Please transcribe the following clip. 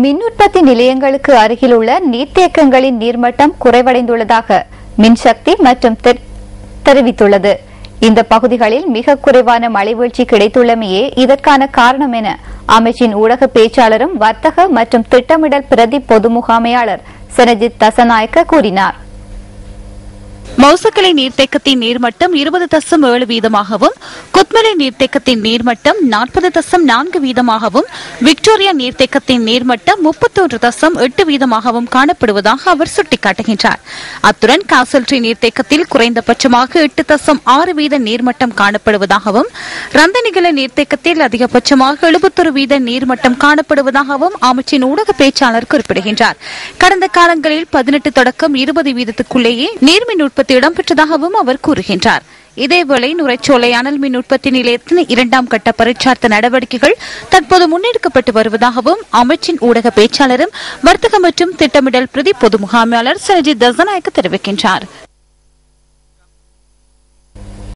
மின் உற்பத்தி நிலையங்களுக்கு அருகிலுள்ள நீர்த்தேக்கங்களின் நீர்மட்டம் குறைவடைந்துள்ளதாக மின்சக்தி மற்றும் தெரிவித்துள்ளது. இந்த பகுதிகளில் மிக குறைவான மழைவீழ்ச்சி கிடைத்துள்ளமையே இதற்கான காரணம் என அமைச்சின் ஊடக பேச்சாளரும் வர்த்தக மற்றும் திட்டமிடல் பிரதி பொது முகாமையாளர் சனஜித் தசநாயக்க கூறினார். மௌசக்கலை நீர்த்தேக்கத்தின் நீர்மட்டம் 20.7 வீதமாகவும், குத்மலை நீர்த்தேக்கத்தின் நீர்மட்டம் 40.4 வீதமாகவும், விக்டோரியா நீர்த்தேக்கத்தின் நீர்மட்டம் 31.8 வீதமாகவும் காணப்படுவதாக அவர் சுட்டிக்காட்டுகின்றார். அத்துடன் காசல்ட்ரி நீர்த்தேக்கத்தில் குறைந்தபட்சமாக 8.6 வீத நீர்மட்டம் காணப்படுவதாகவும், ரந்தனிகல நீர்த்தேக்கத்தில் அதிகபட்சமாக 71 வீத நீர்மட்டம் காணப்படுவதாகவும் அமைச்சின் ஊடக பேச்சாளர் குறிப்பிடுகின்றார். கடந்த காலங்களில் 18 தொடக்கம் 20 வீதத்துக்குள்ளேயே நீர்மின் உற்பத்தி இடம்பெற்றதாகவும் அவர் கூறுகின்றார். இதேவேளை நுரைச்சோலை அனல் மின் உற்பத்தி நிலையத்தின் 2ஆம் கட்ட பரீட்சார்த்த நடவடிக்கைகள் தற்போது முன்னெடுக்கப்பட்டு வருவதாகவும் அமைச்சின் ஊடக பேச்சாளரும் வர்த்தக மற்றும் திட்டமிடல் பிரதி பொது முகாமையாளர் சனஜித் தசநாயக்க தெரிவிக்கின்றார்.